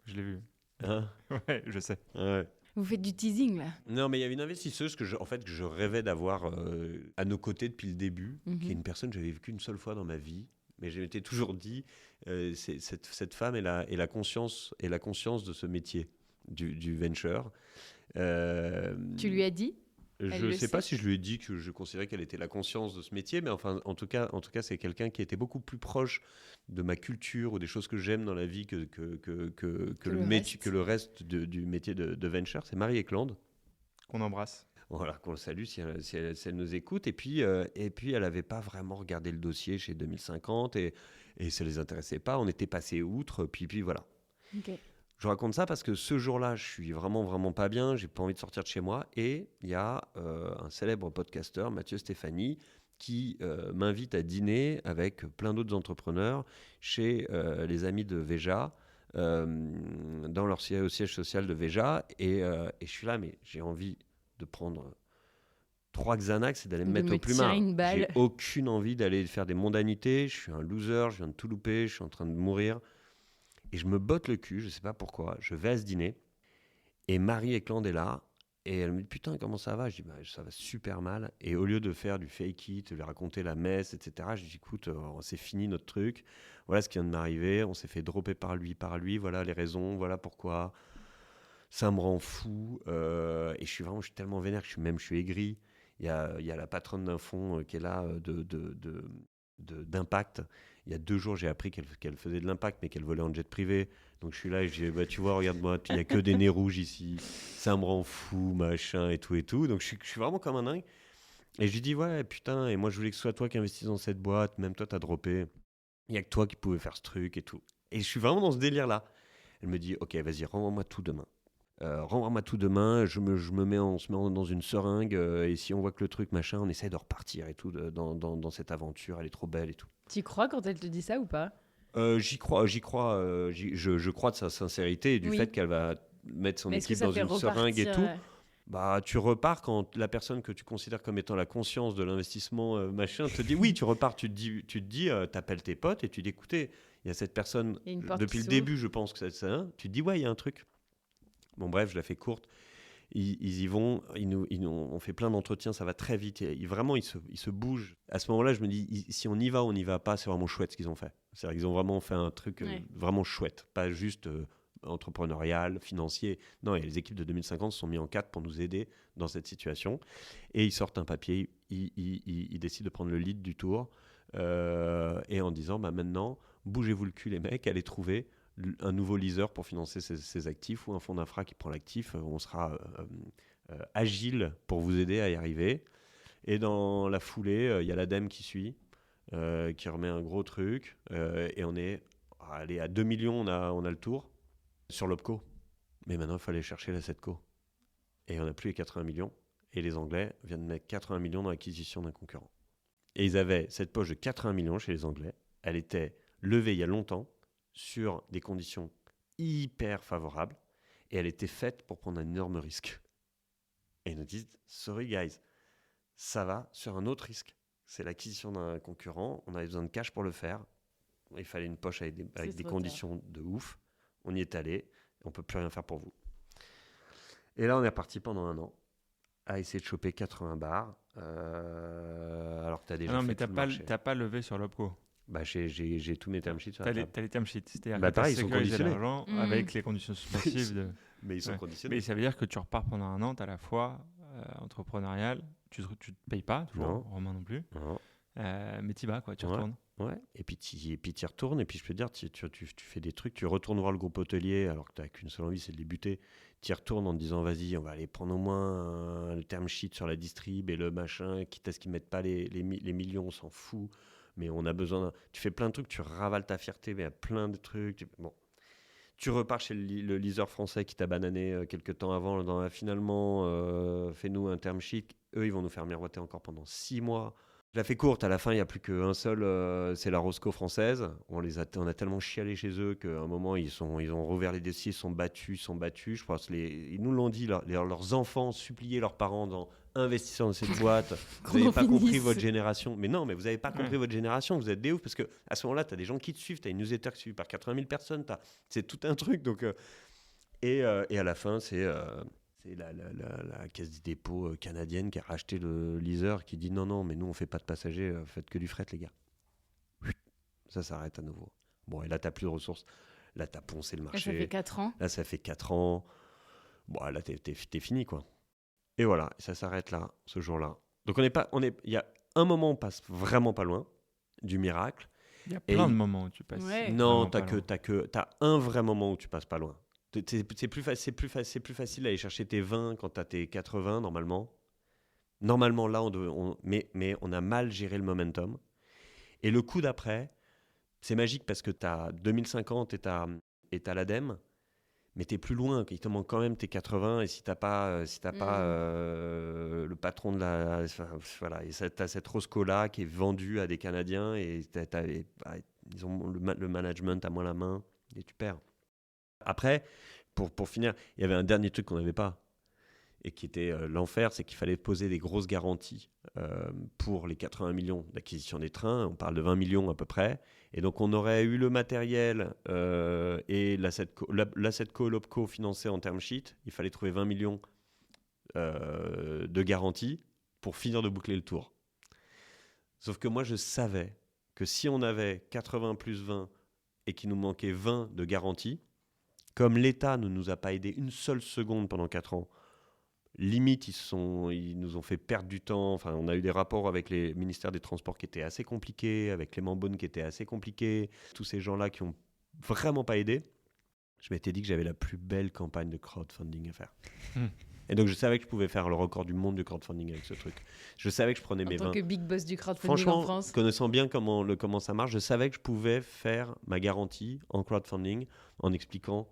Je l'ai vu. Hein? Ouais, je sais. Ouais. Vous faites du teasing, là? Non, mais il y avait une investisseuse que je rêvais d'avoir à nos côtés depuis le début, qui est une personne que j'avais vue qu'une seule fois dans ma vie. Mais je m'étais toujours dit, cette femme est la conscience de ce métier, du venture. Tu lui as dit? Je ne sais pas si je lui ai dit que je considérais qu'elle était la conscience de ce métier, mais enfin, en tout cas, c'est quelqu'un qui était beaucoup plus proche de ma culture ou des choses que j'aime dans la vie que le reste du métier de venture. C'est Marie Eklund. Qu'on embrasse. Voilà, qu'on le salue si elle nous écoute. Et puis, elle n'avait pas vraiment regardé le dossier chez 2050 et ça ne les intéressait pas. On était passé outre, puis voilà. Ok. Je raconte ça parce que ce jour-là, je suis vraiment, vraiment pas bien. J'ai pas envie de sortir de chez moi. Et il y a un célèbre podcasteur, Mathieu Stéphanie, qui m'invite à dîner avec plein d'autres entrepreneurs chez les amis de Veja, dans au siège social de Veja. Et je suis là, mais j'ai envie de prendre 3 Xanax et d'aller me mettre au plumard. J'ai aucune envie d'aller faire des mondanités. Je suis un loser, je viens de tout louper, je suis en train de mourir. Et je me botte le cul, je ne sais pas pourquoi. Je vais à ce dîner et Marie Eklund est là. Et elle me dit, putain, comment ça va? Je dis, ça va super mal. Et au lieu de faire du fake it, de lui raconter la messe, etc., je dis, écoute, c'est fini notre truc. Voilà ce qui vient de m'arriver. On s'est fait dropper par lui. Voilà les raisons. Voilà pourquoi. Ça me rend fou. Et je suis tellement vénère que je suis aigri. Il y a la patronne d'un fonds qui est là d'impact. Il y a 2 jours, j'ai appris qu'elle faisait de l'impact, mais qu'elle volait en jet privé. Donc je suis là et je dis, tu vois, regarde-moi, il n'y a que des nez rouges ici. Ça me rend fou, machin, et tout. Donc je suis vraiment comme un dingue. Et je lui dis, ouais, putain, et moi je voulais que ce soit toi qui investisses dans cette boîte, même toi, t'as droppé. Il n'y a que toi qui pouvais faire ce truc et tout. Et je suis vraiment dans ce délire-là. Elle me dit, ok, vas-y, renvoie-moi tout demain. On se met dans une seringue et si on voit que le truc machin, on essaie de repartir et tout dans cette aventure, elle est trop belle et tout. Tu crois quand elle te dit ça ou pas? J'y crois, je crois de sa sincérité et du fait qu'elle va mettre son équipe dans une seringue et tout. Tu repars quand la personne que tu considères comme étant la conscience de l'investissement machin te dit oui, tu repars, tu te dis t'appelles tes potes et tu dis écoutez, il y a cette personne depuis le début, je pense que c'est ça. Tu te dis ouais, il y a un truc. Bon bref, je la fais courte. Ils y vont, on fait plein d'entretiens, ça va très vite. Ils se bougent. À ce moment-là, je me dis, si on y va ou on n'y va pas, c'est vraiment chouette ce qu'ils ont fait. C'est-à-dire qu'ils ont vraiment fait un truc vraiment chouette, pas juste entrepreneurial, financier. Non, et les équipes de 2050 se sont mis en 4 pour nous aider dans cette situation. Et ils sortent un papier il décide de prendre le lead du tour et en disant maintenant, bougez-vous le cul les mecs, allez trouver un nouveau leaser pour financer ses actifs ou un fonds d'infra qui prend l'actif. On sera agile pour vous aider à y arriver. Et dans la foulée, il y a l'ADEME qui suit, qui remet un gros truc. Et on est à 2 millions, on a le tour sur l'OPCO. Mais maintenant, il fallait chercher la SETCO. Et on n'a plus les 80 millions. Et les Anglais viennent de mettre 80 millions dans l'acquisition d'un concurrent. Et ils avaient cette poche de 80 millions chez les Anglais. Elle était levée il y a longtemps sur des conditions hyper favorables. Et elle était faite pour prendre un énorme risque. Et ils nous disent, sorry guys, ça va sur un autre risque. C'est l'acquisition d'un concurrent. On avait besoin de cash pour le faire. Il fallait une poche avec des conditions de ouf. On y est allé. On ne peut plus rien faire pour vous. Et là, on est reparti pendant 1 an à essayer de choper 80 bars. Alors que tu as déjà fait tout le marché. T'as pas levé sur l'OPCO. Bah, j'ai tous mes term sheets sur la table. T'as les term sheets. C'est-à-dire bah, que pareil, ils sont conditionnés. l'argent avec les conditions suspensives. Mais ils sont conditionnés. Mais ça veut dire que tu repars pendant 1 an, tu as la foi entrepreneuriale. Tu te payes pas, toujours, Romain non plus. Non. Mais tu y vas, quoi, tu retournes. Ouais, et puis tu y retournes, et puis je peux te dire, tu fais des trucs, tu retournes voir le groupe hôtelier, alors que tu n'as qu'une seule envie, c'est de les buter. Tu y retournes en te disant, vas-y, on va aller prendre au moins le term sheet sur la distrib et le machin, quitte à ce qu'ils ne mettent pas les millions, on s'en fout, mais on a besoin. Tu fais plein de trucs, tu ravales ta fierté, mais il y a plein de trucs. Bon. Tu repars chez le leaser français qui t'a banané quelques temps avant, dans finalement, fais-nous un term sheet. Eux, ils vont nous faire miroiter encore pendant 6 mois. Je la fais courte, à la fin, il n'y a plus qu'un seul, c'est la Roscoe française. On a tellement chialé chez eux qu'à un moment, ils ont rouvert les dossiers, ils sont battus. Je pense ils nous l'ont dit, leurs enfants suppliaient leurs parents dans investisseurs dans cette boîte. Vous n'avez pas compris votre génération. Mais non, mais vous n'avez pas compris votre génération, vous êtes des oufs, parce qu'à ce moment-là, tu as des gens qui te suivent, tu as une newsletter qui est suivie par 80 000 personnes, c'est tout un truc. Donc, et à la fin, c'est la caisse des dépôts canadienne qui a racheté le leaser, qui dit non, mais nous on fait pas de passagers, faites que du fret les gars. Ça s'arrête à nouveau. Bon, et là t'as plus de ressources, là t'as poncé le marché. Ça fait 4 ans. Là ça fait 4 ans. Bon, là t'es fini quoi. Et voilà, ça s'arrête là, ce jour-là. Donc il y a un moment où on passe vraiment pas loin du miracle. Il y a plein de moments où tu passes. Ouais. Non, t'as un vrai moment où tu passes pas loin. C'est plus facile d'aller chercher tes 20 quand tu as tes 80 normalement. Normalement, là, mais on a mal géré le momentum. Et le coup d'après, c'est magique parce que tu as 2050 et tu as l'ADEME, mais tu es plus loin. Il te manque quand même tes 80. Et si tu n'as pas, le patron de la... Voilà, et tu as cette Roscoe-là qui est vendue à des Canadiens et ils ont le management à moins la main et tu perds. Après, pour finir, il y avait un dernier truc qu'on n'avait pas et qui était l'enfer, c'est qu'il fallait poser des grosses garanties pour les 80 millions d'acquisition des trains. On parle de 20 millions à peu près. Et donc, on aurait eu le matériel et l'Assetco, l'OPCO financé en term sheet. Il fallait trouver 20 millions de garanties pour finir de boucler le tour. Sauf que moi, je savais que si on avait 80 plus 20 et qu'il nous manquait 20 de garanties, comme l'État ne nous a pas aidé une seule seconde pendant 4 ans, limite, ils nous ont fait perdre du temps. Enfin, on a eu des rapports avec les ministères des Transports qui étaient assez compliqués, avec Clément Beaune qui était assez compliqué. Tous ces gens-là qui n'ont vraiment pas aidé. Je m'étais dit que j'avais la plus belle campagne de crowdfunding à faire. Et donc, je savais que je pouvais faire le record du monde du crowdfunding avec ce truc. Je savais que je prenais mes 20. En tant que big boss du crowdfunding en France. Connaissant bien comment ça marche, je savais que je pouvais faire ma garantie en crowdfunding en expliquant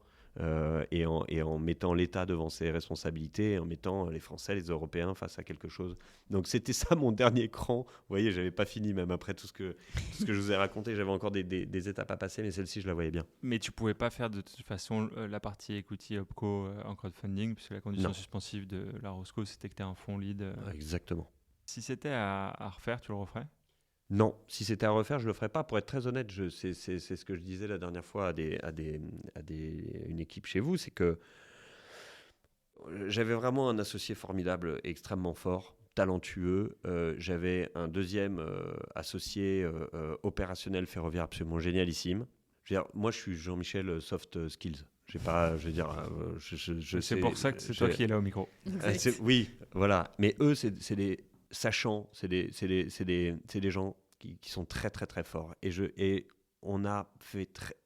et en mettant l'État devant ses responsabilités, et en mettant les Français, les Européens face à quelque chose. Donc c'était ça mon dernier cran. Vous voyez, j'avais pas fini même après tout ce que je vous ai raconté. J'avais encore des étapes à passer, mais celle-ci, je la voyais bien. Mais tu pouvais pas faire de toute façon la partie equity OPCO en crowdfunding, puisque la condition suspensive de la Roscoe, c'était que tu aies un fonds lead. Exactement. Si c'était à refaire, tu le referais ? Non, si c'était à refaire, je le ferais pas. Pour être très honnête, c'est ce que je disais la dernière fois à une équipe chez vous, c'est que j'avais vraiment un associé formidable, extrêmement fort, talentueux. J'avais un deuxième associé opérationnel ferroviaire absolument génialissime. Je veux dire, moi, je suis Jean-Michel Soft Skills. J'ai pas, je veux dire, c'est pour ça que c'est toi qui es là au micro. Oui, voilà. Mais eux, c'est des sachant, c'est des gens qui sont très, très, très forts. Et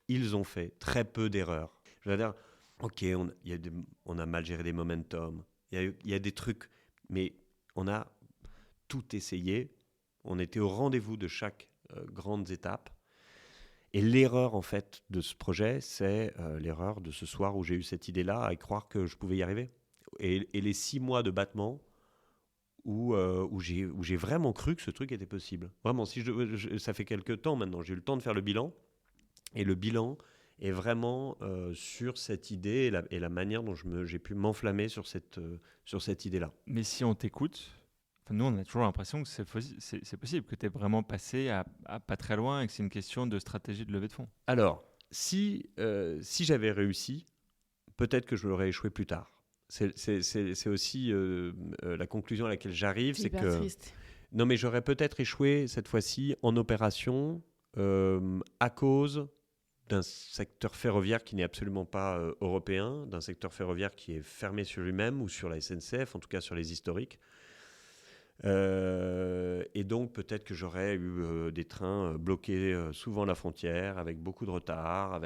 ils ont fait très peu d'erreurs. Je veux dire, ok, on a mal géré des momentum, il y a des trucs, mais on a tout essayé. On était au rendez-vous de chaque grande étape. Et l'erreur, en fait, de ce projet, c'est l'erreur de ce soir où j'ai eu cette idée-là, à croire que je pouvais y arriver. Et les 6 mois de battement où j'ai vraiment cru que ce truc était possible. Vraiment, ça fait quelques temps maintenant, j'ai eu le temps de faire le bilan. Et le bilan est vraiment sur cette idée et la manière dont j'ai pu m'enflammer sur cette idée-là. Mais si on t'écoute, nous, on a toujours l'impression que c'est possible, que tu es vraiment passé à pas très loin et que c'est une question de stratégie de levée de fonds. Alors, si j'avais réussi, peut-être que je l'aurais échoué plus tard. C'est aussi la conclusion à laquelle j'arrive. C'est hyper triste. Non, mais j'aurais peut-être échoué cette fois-ci en opération à cause d'un secteur ferroviaire qui n'est absolument pas européen, d'un secteur ferroviaire qui est fermé sur lui-même ou sur la SNCF, en tout cas sur les historiques. Et donc peut-être que j'aurais eu des trains bloqués souvent à la frontière, avec beaucoup de retard,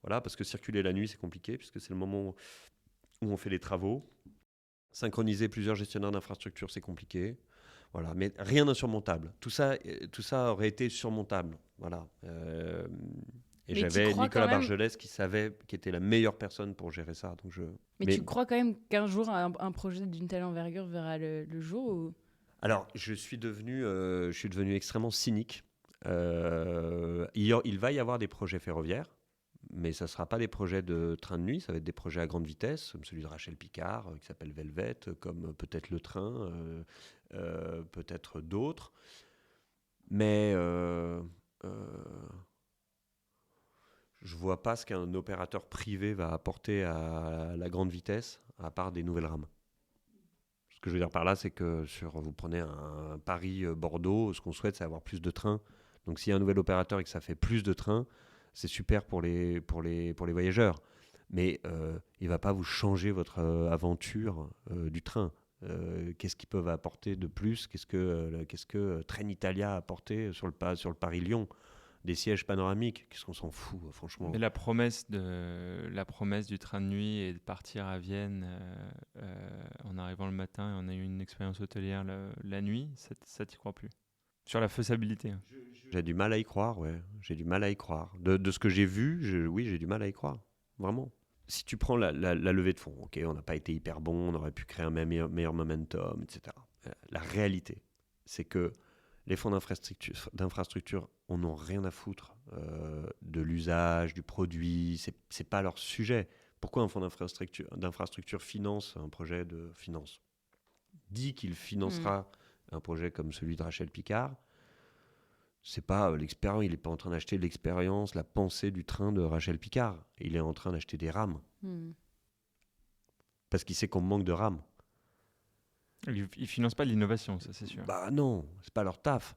voilà, parce que circuler la nuit c'est compliqué, puisque c'est le moment où on fait les travaux. Synchroniser plusieurs gestionnaires d'infrastructures c'est compliqué. Voilà, mais rien d'insurmontable. Tout ça aurait été surmontable. Voilà. Et mais j'avais Nicolas Bargelès qui était la meilleure personne pour gérer ça. Mais tu crois quand même qu'un jour un projet d'une telle envergure verra le jour ou... Alors, je suis devenu extrêmement cynique. Il va y avoir des projets ferroviaires, mais ça ne sera pas des projets de train de nuit, ça va être des projets à grande vitesse, comme celui de Rachel Picard, qui s'appelle Velvet, comme peut-être le train, peut-être d'autres. Mais je ne vois pas ce qu'un opérateur privé va apporter à la grande vitesse, à part des nouvelles rames. Ce que je veux dire par là, c'est que vous prenez un Paris-Bordeaux, ce qu'on souhaite, c'est avoir plus de trains. Donc s'il y a un nouvel opérateur et que ça fait plus de trains, c'est super pour les voyageurs. Mais il ne va pas vous changer votre aventure du train. Qu'est-ce qu'ils peuvent apporter de plus ? Qu'est-ce que Trenitalia a apporté sur le Paris-Lyon ? Des sièges panoramiques, qu'est-ce qu'on s'en fout, franchement. Mais la promesse du train de nuit et de partir à Vienne en arrivant le matin, et on a eu une expérience hôtelière la nuit, ça t'y crois plus ? Sur la faisabilité. J'ai du mal à y croire, ouais. J'ai du mal à y croire. De ce que j'ai vu, oui, j'ai du mal à y croire. Vraiment. Si tu prends la levée de fonds, ok, on n'a pas été hyper bon, on aurait pu créer un meilleur momentum, etc. La réalité, c'est que les fonds d'infrastructure, on n'en a rien à foutre de l'usage, du produit, c'est pas leur sujet. Pourquoi un fonds d'infrastructure finance un projet de finance ? Dit qu'il financera un projet comme celui de Rachel Picard, c'est pas l'expérience, il n'est pas en train d'acheter l'expérience, la pensée du train de Rachel Picard. Il est en train d'acheter des rames. Parce qu'il sait qu'on manque de rames. Ils ne financent pas l'innovation, ça c'est sûr. Bah non, c'est pas leur taf.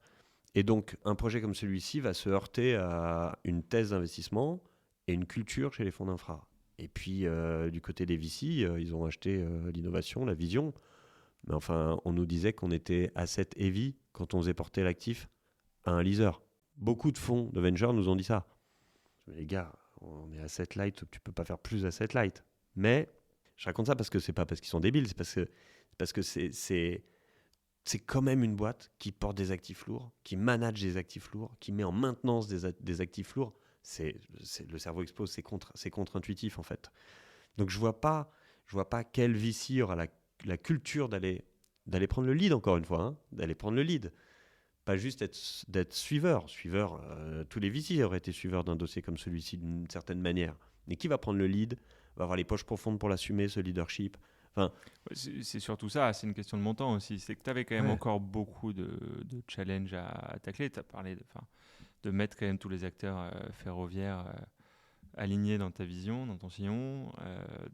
Et donc, un projet comme celui-ci va se heurter à une thèse d'investissement et une culture chez les fonds d'infra. Et puis, du côté des VC, ils ont acheté l'innovation, la vision. Mais enfin, on nous disait qu'on était asset heavy quand on faisait porter l'actif à un leaser. Beaucoup de fonds de venture nous ont dit ça. Mais les gars, on est asset light, tu peux pas faire plus asset light. Mais je raconte ça parce que c'est pas parce qu'ils sont débiles, c'est parce que c'est quand même une boîte qui porte des actifs lourds, qui manage des actifs lourds, qui met en maintenance des actifs lourds. Le cerveau explose, c'est contre-intuitif en fait. Donc je vois pas quel VC aura la culture d'aller prendre le lead encore une fois, hein, d'aller prendre le lead. Pas juste d'être suiveur. Tous les VC auraient été suiveurs d'un dossier comme celui-ci d'une certaine manière. Mais qui va prendre le lead, va avoir les poches profondes pour l'assumer, ce leadership. Enfin, c'est surtout ça, c'est une question de montant aussi. C'est que tu avais quand même encore beaucoup de challenges à tacler. Tu as parlé de mettre quand même tous les acteurs ferroviaires alignés dans ta vision, dans ton sillon,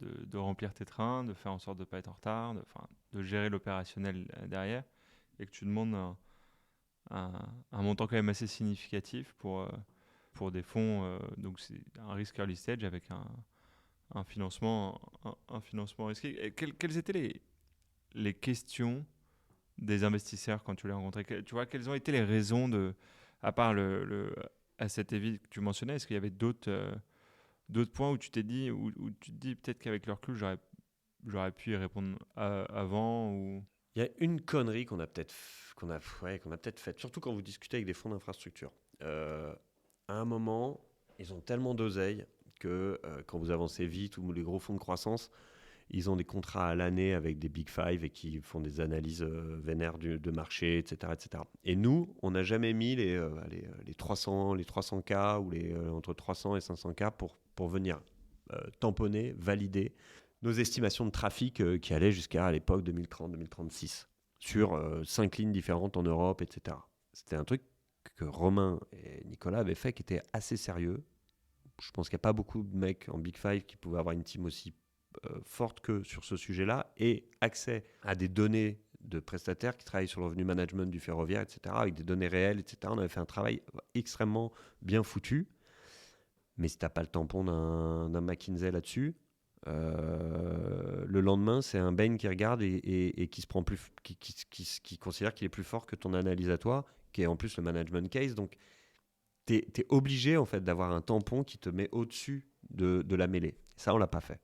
de remplir tes trains, de faire en sorte de ne pas être en retard, de gérer l'opérationnel derrière, et que tu demandes un montant quand même assez significatif pour des fonds. Donc c'est un risque early stage avec un financement risqué. Et quelles étaient les questions des investisseurs quand tu les rencontrais? Tu vois, quelles ont été les raisons à part asset heavy que tu mentionnais, est-ce qu'il y avait d'autres points où tu t'es dit, où tu te dis peut-être qu'avec leur recul, j'aurais pu y répondre avant ou... Il y a une connerie qu'on a peut-être faite, surtout quand vous discutez avec des fonds d'infrastructure. À un moment, ils ont tellement d'oseille que quand vous avancez vite ou les gros fonds de croissance, ils ont des contrats à l'année avec des Big Five et qui font des analyses vénères de marché, etc., etc. Et nous, on n'a jamais mis les 300K ou entre 300 et 500K pour venir tamponner, valider nos estimations de trafic qui allaient jusqu'à à l'époque 2030-2036 sur 5 lignes différentes en Europe, etc. C'était un truc que Romain et Nicolas avaient fait qui était assez sérieux. Je pense qu'il n'y a pas beaucoup de mecs en Big Five qui pouvaient avoir une team aussi forte que sur ce sujet-là et accès à des données de prestataires qui travaillent sur le revenu management du ferroviaire, etc., avec des données réelles, etc. On avait fait un travail extrêmement bien foutu. Mais si tu n'as pas le tampon d'un McKinsey là-dessus, le lendemain, c'est un Bain qui regarde et qui se prend plus, qui considère qu'il est plus fort que ton analyse à toi, qui est en plus le management case. Donc, tu es obligé en fait d'avoir un tampon qui te met au-dessus de la mêlée. Ça, on l'a pas fait.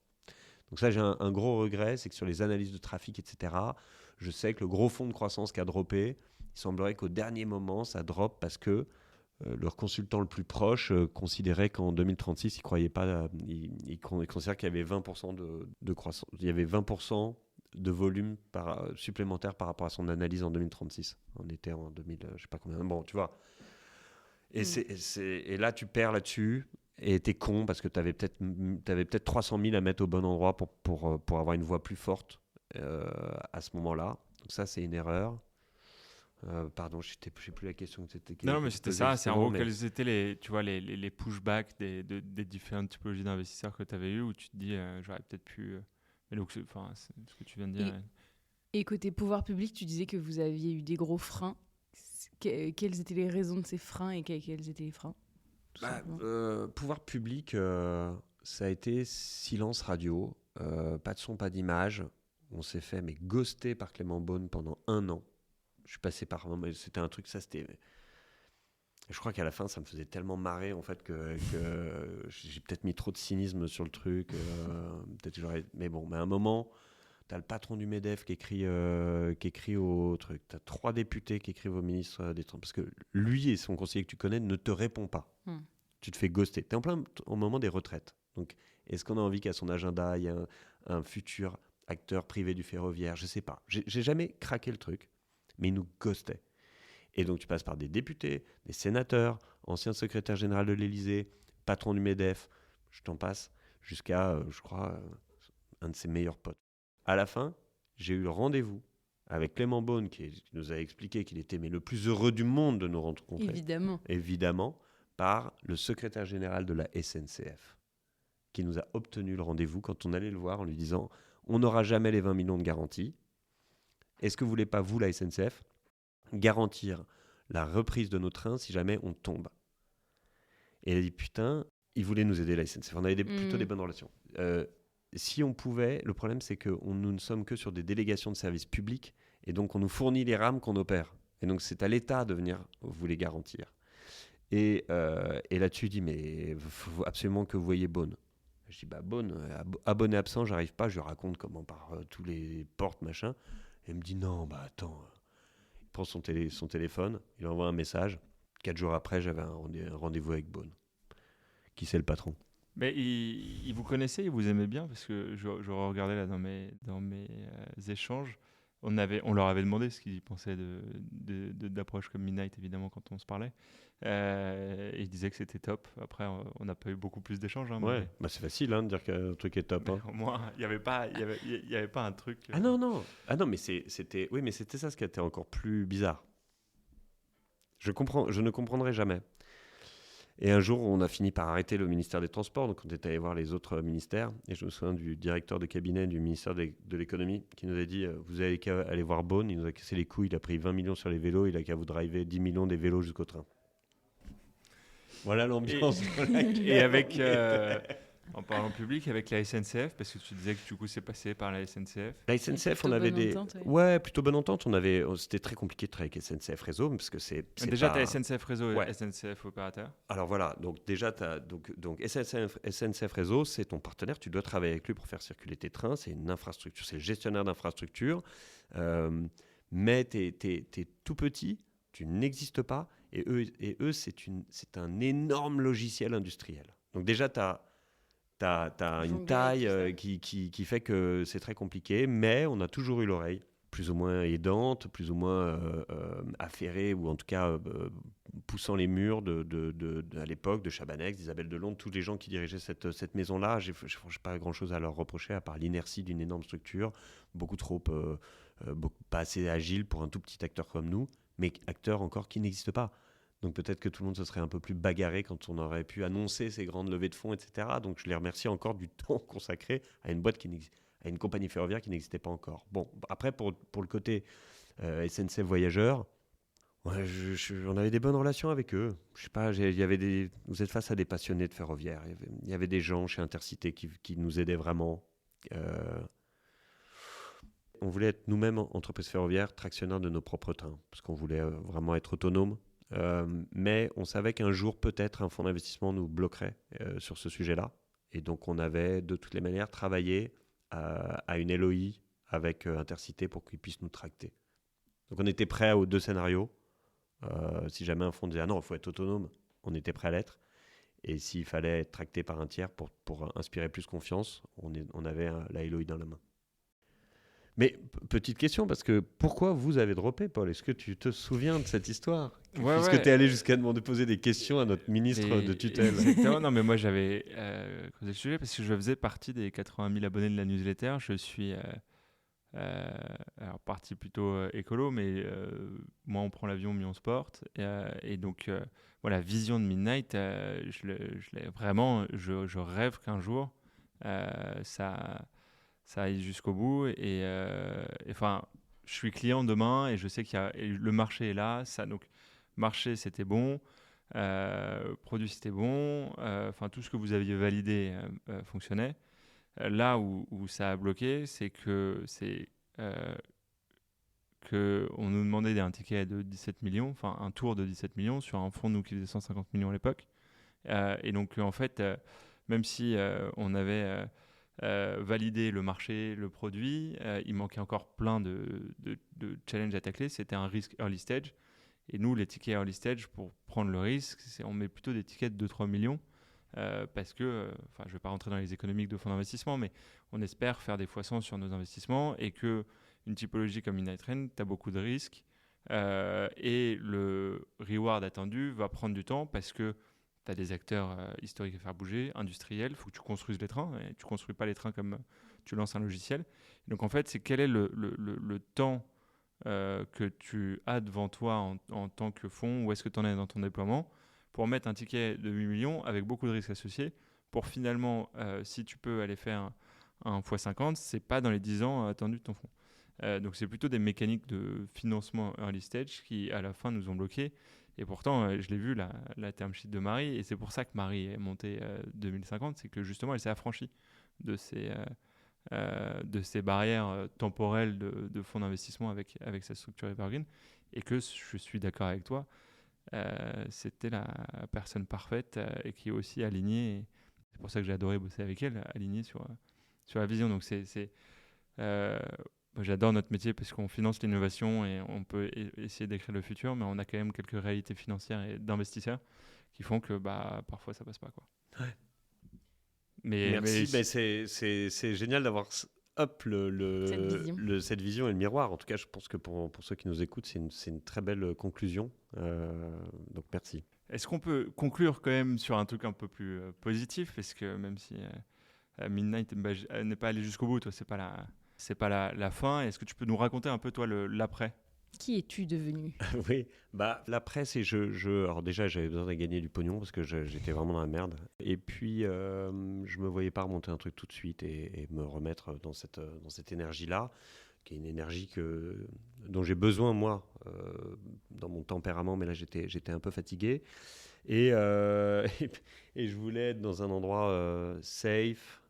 Donc ça, j'ai un gros regret, c'est que sur les analyses de trafic, etc., je sais que le gros fonds de croissance qui a droppé, il semblerait qu'au dernier moment, ça drop parce que leur consultant le plus proche considérait qu'en 2036, il croyait pas, il considère qu'il y avait 20% de croissance, il y avait 20% de volume supplémentaire par rapport à son analyse en 2036. On était en 2000, je sais pas combien. Bon, tu vois. Et là, tu perds là-dessus. Et t'es con parce que t'avais peut-être 300 000 à mettre au bon endroit pour avoir une voix plus forte à ce moment-là. Donc ça, c'est une erreur. Pardon, je sais plus la question que c'était. Non, mais c'était ça. C'est en gros quels étaient les pushbacks des différentes typologies d'investisseurs que tu avais eu où tu te dis j'aurais peut-être pu. Mais donc, c'est ce que tu viens de dire. Et côté pouvoir public, tu disais que vous aviez eu des gros freins. Quelles étaient les raisons de ces freins et quels étaient les freins? Pouvoir public, ça a été silence radio, pas de son, pas d'image. On s'est fait ghoster par Clément Beaune pendant 1 an. Je suis passé par... C'était un truc, ça c'était... Je crois qu'à la fin, ça me faisait tellement marrer en fait que j'ai peut-être mis trop de cynisme sur le truc. Peut-être que j'aurais... Mais bon, à un moment, t'as le patron du MEDEF qui écrit au truc. T'as 3 députés qui écrivent au ministre des Transports. Parce que lui et son conseiller que tu connais ne te répond pas. Tu te fais ghoster. T'es en plein au moment des retraites. Donc, est-ce qu'on a envie qu'à son agenda, il y ait un futur acteur privé du ferroviaire? Je sais pas. J'ai jamais craqué le truc, mais il nous ghostait. Et donc, tu passes par des députés, des sénateurs, ancien secrétaire général de l'Élysée, patron du MEDEF, je t'en passe, jusqu'à, je crois, un de ses meilleurs potes. À la fin, j'ai eu le rendez-vous avec Clément Beaune qui nous a expliqué qu'il était le plus heureux du monde de nous rencontrer. Évidemment, par le secrétaire général de la SNCF, qui nous a obtenu le rendez-vous quand on allait le voir en lui disant « On n'aura jamais les 20 millions de garantie. Est-ce que vous voulez pas, vous, la SNCF, garantir la reprise de nos trains si jamais on tombe ?» Et il a dit « Putain, il voulait nous aider, la SNCF. On avait plutôt des bonnes relations. Si on pouvait, le problème c'est que nous ne sommes que sur des délégations de services publics et donc on nous fournit les rames qu'on opère. Et donc c'est à l'État de venir vous les garantir. » Et là-dessus, il dit « Mais il faut absolument que vous voyez Beaune. » Je dis « Beaune, abonné absent, j'arrive pas. » Je lui raconte comment par tous les portes, machin. Et il me dit « Non, attends. » Il prend son téléphone, il envoie un message. 4 jours après, j'avais un rendez-vous avec Beaune. Qui c'est le patron? Mais il vous connaissait, il vous aimait bien, parce que je regardais là dans mes échanges. On leur avait demandé ce qu'ils pensaient d'approches comme Midnight, évidemment, quand on se parlait. Et ils disaient que c'était top. Après, on n'a pas eu beaucoup plus d'échanges. Ouais, c'est facile de dire qu'un truc est top. Au moins, il n'y avait pas un truc... Ah non, mais c'était ça ce qui était encore plus bizarre. Je ne comprendrai jamais. Et un jour, on a fini par arrêter le ministère des Transports, donc on est allé voir les autres ministères. Et je me souviens du directeur de cabinet du ministère de l'Économie qui nous a dit « Vous avez qu'à aller voir Beaune, il nous a cassé les couilles, il a pris 20 millions sur les vélos, il a qu'à vous driver 10 millions des vélos jusqu'au train. » Voilà l'ambiance. Et avec En parlant public avec la SNCF, parce que tu disais que du coup c'est passé par la SNCF. La SNCF, on Plutôt avait bonne des... entente, Ouais, plutôt bonne entente. C'était très compliqué de travailler avec SNCF Réseau, parce que c'est Déjà, pas... tu as SNCF Réseau et Ouais. SNCF Opérateur. Alors voilà, donc déjà, donc SNCF Réseau, c'est ton partenaire, tu dois travailler avec lui pour faire circuler tes trains, c'est une infrastructure, c'est le gestionnaire d'infrastructure, mais tu es tout petit, tu n'existes pas, et eux c'est un énorme logiciel industriel. Donc déjà, tu as une Jongler taille avec tout qui fait que c'est très compliqué, mais on a toujours eu l'oreille, plus ou moins aidante, plus ou moins affairée, ou en tout cas poussant les murs à l'époque de Chabanex, d'Isabelle Delonde, tous les gens qui dirigeaient cette maison-là. Je n'ai pas grand-chose à leur reprocher, à part l'inertie d'une énorme structure, beaucoup trop, pas assez agile pour un tout petit acteur comme nous, mais acteur encore qui n'existe pas. Donc peut-être que tout le monde se serait un peu plus bagarré quand on aurait pu annoncer ces grandes levées de fonds, etc. Donc je les remercie encore du temps consacré à une boîte à une compagnie ferroviaire qui n'existait pas encore. Bon, après pour le côté SNCF Voyageurs, ouais, on avait des bonnes relations avec eux. Je sais pas, vous êtes face à des passionnés de ferroviaire. Il y avait des gens chez Intercité qui nous aidaient vraiment. On voulait être nous-mêmes entreprise ferroviaire, tractionnaire de nos propres trains, parce qu'on voulait vraiment être autonome. Mais on savait qu'un jour, peut-être, un fonds d'investissement nous bloquerait sur ce sujet-là. Et donc, on avait, de toutes les manières, travaillé à une LOI avec Intercité pour qu'ils puissent nous tracter. Donc, on était prêts aux deux scénarios. Si jamais un fonds disait « Ah non, il faut être autonome », on était prêt à l'être. Et s'il fallait être tracté par un tiers pour inspirer plus confiance, on avait la LOI dans la main. Mais petite question, parce que pourquoi vous avez droppé, Paul ? Est-ce que tu te souviens de cette histoire ? Puisque tu es allé jusqu'à demander poser des questions à notre ministre de tutelle. Exactement. Non, mais moi j'avais creusé le sujet parce que je faisais partie des 80 000 abonnés de la newsletter. Je suis alors parti plutôt écolo, mais moi on prend l'avion, mais on se porte. Et donc voilà, vision de Midnight, je l'ai vraiment, je rêve qu'un jour ça aille jusqu'au bout. Et enfin, je suis client demain et je sais le marché est là. Donc, marché, c'était bon. Produit, c'était bon. Enfin, tout ce que vous aviez validé fonctionnait. Là où ça a bloqué, c'est que on nous demandait un ticket de 17 millions, enfin un tour de 17 millions sur un fonds nous qui faisait 150 millions à l'époque. Et donc, en fait, même si on avait valider le marché, le produit. Il manquait encore plein de challenges à tacler. C'était un risque early stage. Et nous, les tickets early stage, pour prendre le risque, on met plutôt des tickets de 2-3 millions. Parce que, je ne vais pas rentrer dans les économiques de fonds d'investissement, mais on espère faire des x100 sur nos investissements et qu'une typologie comme Midnight Train, tu as beaucoup de risques. Et le reward attendu va prendre du temps parce que tu as des acteurs historiques à faire bouger, industriels, il faut que tu construises les trains, et tu ne construis pas les trains comme tu lances un logiciel. Donc en fait, c'est quel est le temps que tu as devant toi en tant que fonds, où est-ce que tu en es dans ton déploiement, pour mettre un ticket de 8 millions avec beaucoup de risques associés, pour finalement, si tu peux aller faire un x50, ce n'est pas dans les 10 ans attendus de ton fonds. Donc c'est plutôt des mécaniques de financement early stage qui, à la fin, nous ont bloqués. Et pourtant, je l'ai vu, la term sheet de Marie, et c'est pour ça que Marie est montée 2050, c'est que justement, elle s'est affranchie de ces barrières temporelles de fonds d'investissement avec sa structure Evergreen, et que je suis d'accord avec toi, c'était la personne parfaite et qui est aussi alignée. Et c'est pour ça que j'ai adoré bosser avec elle, alignée sur la vision. Donc j'adore notre métier parce qu'on finance l'innovation et on peut essayer d'écrire le futur, mais on a quand même quelques réalités financières et d'investisseurs qui font que parfois ça passe pas, quoi. Ouais. Merci. Mais c'est génial d'avoir cette vision et le miroir. En tout cas, je pense que pour ceux qui nous écoutent, c'est une très belle conclusion. Donc merci. Est-ce qu'on peut conclure quand même sur un truc un peu plus positif, parce que même si Midnight n'est pas allé jusqu'au bout, toi c'est pas la fin. Est-ce que tu peux nous raconter un peu, toi, l'après ? Qui es-tu devenu ? Oui, l'après, c'est alors déjà, j'avais besoin de gagner du pognon parce que j'étais vraiment dans la merde. Et puis, je me voyais pas remonter un truc tout de suite et me remettre dans cette énergie-là, qui est une énergie dont j'ai besoin, moi, dans mon tempérament. Mais là, j'étais un peu fatigué. Et, et je voulais être dans un endroit safe,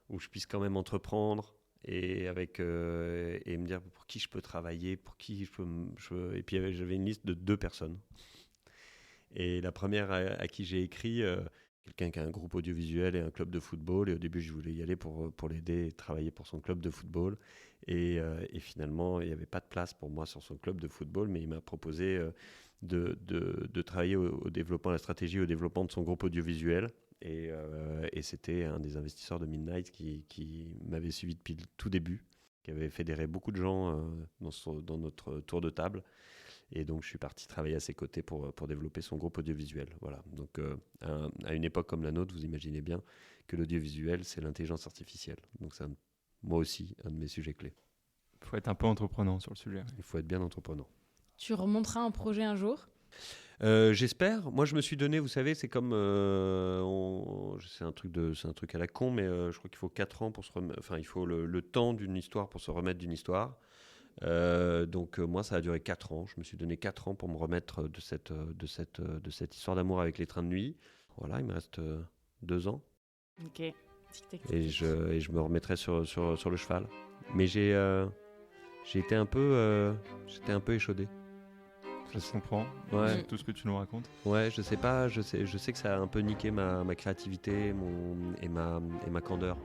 où je puisse quand même entreprendre et me dire pour qui je peux travailler, pour qui et puis j'avais une liste de 2 personnes. Et la première à qui j'ai écrit, quelqu'un qui a un groupe audiovisuel et un club de football. Et au début, je voulais y aller pour l'aider et travailler pour son club de football. Et finalement, il n'y avait pas de place pour moi sur son club de football, mais il m'a proposé de travailler au développement, la stratégie, au développement de son groupe audiovisuel. Et c'était un des investisseurs de Midnight qui m'avait suivi depuis le tout début, qui avait fédéré beaucoup de gens dans notre tour de table. Et donc, je suis parti travailler à ses côtés pour développer son groupe audiovisuel. Voilà. Donc, à une époque comme la nôtre, vous imaginez bien que l'audiovisuel, c'est l'intelligence artificielle. Donc, c'est moi aussi un de mes sujets clés. Il faut être un peu entreprenant sur le sujet. Il faut être bien entreprenant. Tu remonteras un projet un jour ? J'espère. Moi, je me suis donné, vous savez, c'est comme c'est un truc à la con, mais je crois qu'il faut 4 ans pour se remettre. Enfin, il faut le temps d'une histoire pour se remettre d'une histoire. Donc moi, ça a duré 4 ans. Je me suis donné 4 ans pour me remettre de cette histoire d'amour avec les trains de nuit. Voilà, il me reste 2 ans. Ok. Et je me remettrai sur le cheval. Mais j'ai été un peu échaudé. Ça se comprend. Ouais. Tout ce que tu nous racontes. Ouais, je sais pas. Je sais que ça a un peu niqué ma créativité et ma candeur.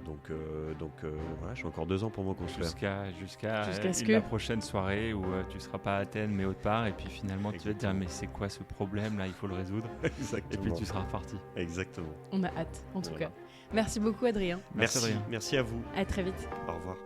Donc voilà, j'ai encore 2 ans pour me construire. Jusqu'à ce que... la prochaine soirée où tu ne seras pas à Athènes mais autre part, et puis finalement tu vas te dire mais c'est quoi ce problème là, il faut le résoudre. Exactement. Et puis tu seras reparti. Exactement. On a hâte en tout cas. Merci beaucoup Adrien. Merci à vous. À très vite. Au revoir.